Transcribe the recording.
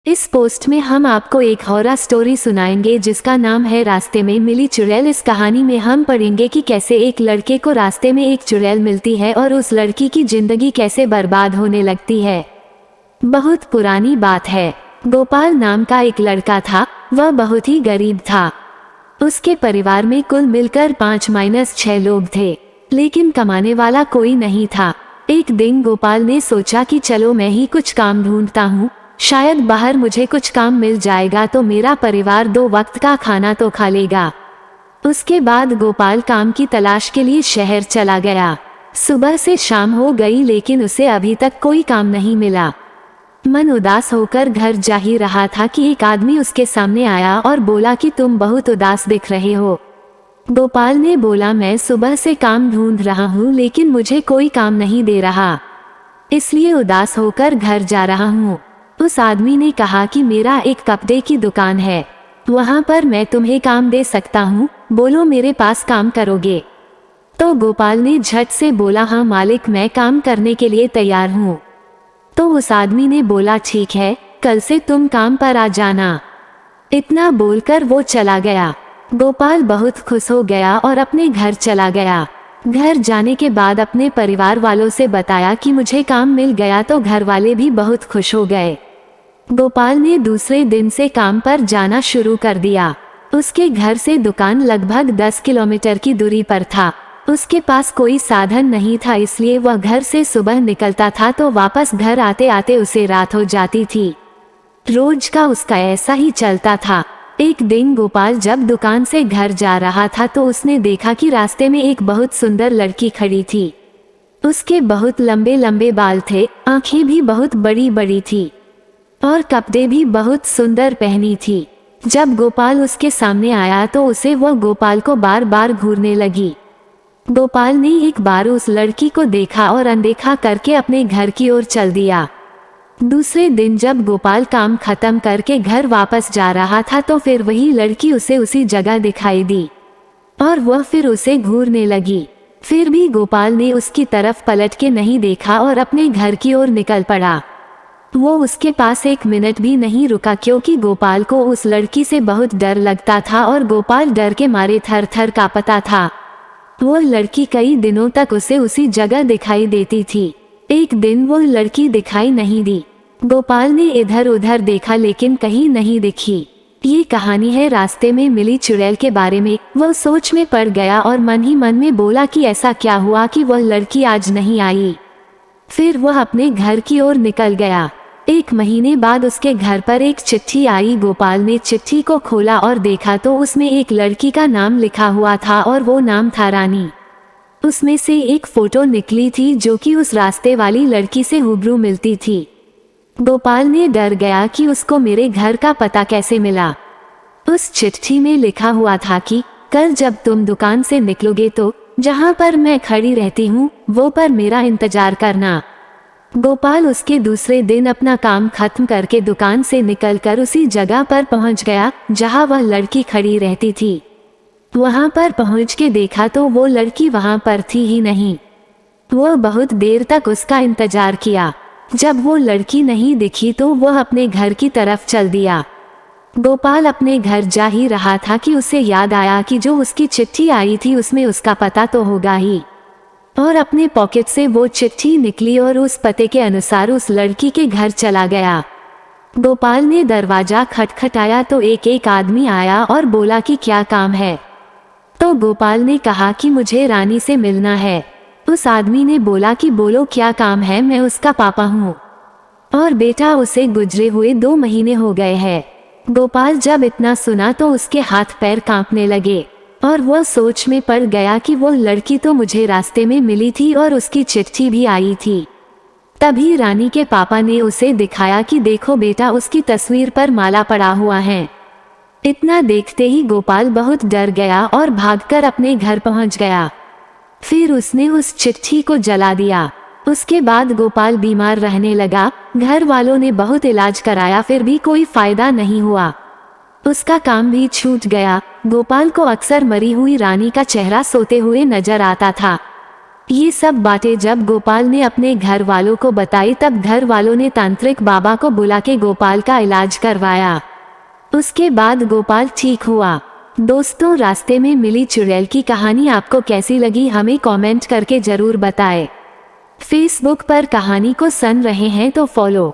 इस पोस्ट में हम आपको एक हॉरर स्टोरी सुनाएंगे जिसका नाम है रास्ते में मिली चुड़ैल। इस कहानी में हम पढ़ेंगे कि कैसे एक लड़के को रास्ते में एक चुड़ैल मिलती है और उस लड़की की जिंदगी कैसे बर्बाद होने लगती है। बहुत पुरानी बात है। गोपाल नाम का एक लड़का था। वह बहुत ही गरीब था। उसके परिवार में कुल मिलकर 5-6 लोग थे, लेकिन कमाने वाला कोई नहीं था। एक दिन गोपाल ने सोचा कि चलो मैं ही कुछ काम ढूंढता हूँ, शायद बाहर मुझे कुछ काम मिल जाएगा तो मेरा परिवार 2 वक्त का खाना तो खा लेगा। उसके बाद गोपाल काम की तलाश के लिए शहर चला गया। सुबह से शाम हो गई लेकिन उसे अभी तक कोई काम नहीं मिला। मन उदास होकर घर जा ही रहा था कि एक आदमी उसके सामने आया और बोला कि तुम बहुत उदास दिख रहे हो। गोपाल ने बोला, मैं सुबह से काम ढूंढ रहा हूँ लेकिन मुझे कोई काम नहीं दे रहा, इसलिए उदास होकर घर जा रहा हूँ। उस आदमी ने कहा कि मेरा एक कपड़े की दुकान है, वहाँ पर मैं तुम्हें काम दे सकता हूँ, बोलो मेरे पास काम करोगे? तो गोपाल ने झट से बोला, हाँ मालिक, मैं काम करने के लिए तैयार हूँ। तो उस आदमी ने बोला, ठीक है, कल से तुम काम पर आ जाना। इतना बोलकर वो चला गया। गोपाल बहुत खुश हो गया और अपने घर चला गया। घर जाने के बाद अपने परिवार वालों से बताया कि मुझे काम मिल गया, तो घर वाले भी बहुत खुश हो गए। गोपाल ने दूसरे दिन से काम पर जाना शुरू कर दिया। उसके घर से दुकान लगभग 10 किलोमीटर की दूरी पर था। उसके पास कोई साधन नहीं था, इसलिए वह घर से सुबह निकलता था तो वापस घर आते आते उसे रात हो जाती थी। रोज का उसका ऐसा ही चलता था। एक दिन गोपाल जब दुकान से घर जा रहा था तो उसने देखा कि रास्ते में एक बहुत सुंदर लड़की खड़ी थी। उसके बहुत लंबे लंबे बाल थे, आंखें भी बहुत बड़ी बड़ी थी और कपड़े भी बहुत सुंदर पहनी थी। जब गोपाल उसके सामने आया तो उसे वह गोपाल को बार बार घूरने लगी। गोपाल ने एक बार उस लड़की को देखा और अनदेखा करके अपने घर की ओर चल दिया। दूसरे दिन जब गोपाल काम खत्म करके घर वापस जा रहा था तो फिर वही लड़की उसे उसी जगह दिखाई दी और वह फिर उसे घूरने लगी। फिर भी गोपाल ने उसकी तरफ पलट के नहीं देखा और अपने घर की ओर निकल पड़ा। वो उसके पास 1 मिनट भी नहीं रुका, क्योंकि गोपाल को उस लड़की से बहुत डर लगता था और गोपाल डर के मारे थर थर कांपता था। वो लड़की कई दिनों तक उसे उसी जगह दिखाई देती थी। एक दिन वो लड़की दिखाई नहीं दी। गोपाल ने इधर उधर देखा लेकिन कहीं नहीं दिखी। ये कहानी है रास्ते में मिली चुड़ैल के बारे में। वह सोच में पड़ गया और मन ही मन में बोला कि ऐसा क्या हुआ कि वह लड़की आज नहीं आई। फिर वह अपने घर की ओर निकल गया। 1 महीने बाद उसके घर पर एक चिट्ठी आई। गोपाल ने चिट्ठी को खोला और देखा तो उसमें एक लड़की का नाम लिखा हुआ था और वो नाम था रानी। उसमें से एक फोटो निकली थी जो कि उस रास्ते वाली लड़की से हुबरू मिलती थी। गोपाल ने डर गया कि उसको मेरे घर का पता कैसे मिला। उस चिट्ठी में लिखा हुआ था कि कल जब तुम दुकान से निकलोगे तो जहाँ पर मैं खड़ी रहती हूँ वो पर मेरा इंतजार करना। गोपाल उसके दूसरे दिन अपना काम खत्म करके दुकान से निकलकर उसी जगह पर पहुंच गया जहां वह लड़की खड़ी रहती थी। वहां पर पहुंच के देखा तो वो लड़की वहां पर थी ही नहीं। वो बहुत देर तक उसका इंतजार किया। जब वो लड़की नहीं दिखी तो वह अपने घर की तरफ चल दिया। गोपाल अपने घर जा ही रहा था कि उसे याद आया कि जो उसकी चिट्ठी आई थी उसमें उसका पता तो होगा ही, और अपने पॉकेट से वो चिट्ठी निकली और उस पते के अनुसार उस लड़की के घर चला गया। गोपाल ने दरवाजा खटखटाया तो एक आदमी आया और बोला कि क्या काम है। तो गोपाल ने कहा कि मुझे रानी से मिलना है। उस आदमी ने बोला कि बोलो क्या काम है, मैं उसका पापा हूँ और बेटा उसे गुजरे हुए 2 महीने हो गए हैं। गोपाल जब इतना सुना तो उसके हाथ पैर कांपने लगे और वह सोच में पड़ गया कि वो लड़की तो मुझे रास्ते में मिली थी और उसकी चिट्ठी भी आई थी। तभी रानी के पापा ने उसे दिखाया कि देखो बेटा, उसकी तस्वीर पर माला पड़ा हुआ है। इतना देखते ही गोपाल बहुत डर गया और भागकर अपने घर पहुंच गया। फिर उसने उस चिट्ठी को जला दिया। उसके बाद गोपाल बीमार रहने लगा। घर वालों ने बहुत इलाज कराया, फिर भी कोई फायदा नहीं हुआ। उसका काम भी छूट गया। गोपाल को अक्सर मरी हुई रानी का चेहरा सोते हुए नजर आता था। ये सब बातें जब गोपाल ने अपने घर वालों को बताई तब घर वालों ने तांत्रिक बाबा को बुला के गोपाल का इलाज करवाया। उसके बाद गोपाल ठीक हुआ। दोस्तों, रास्ते में मिली चुड़ैल की कहानी आपको कैसी लगी हमें कमेंट करके जरूर बताएं। फेसबुक पर कहानी को सुन रहे हैं तो फॉलो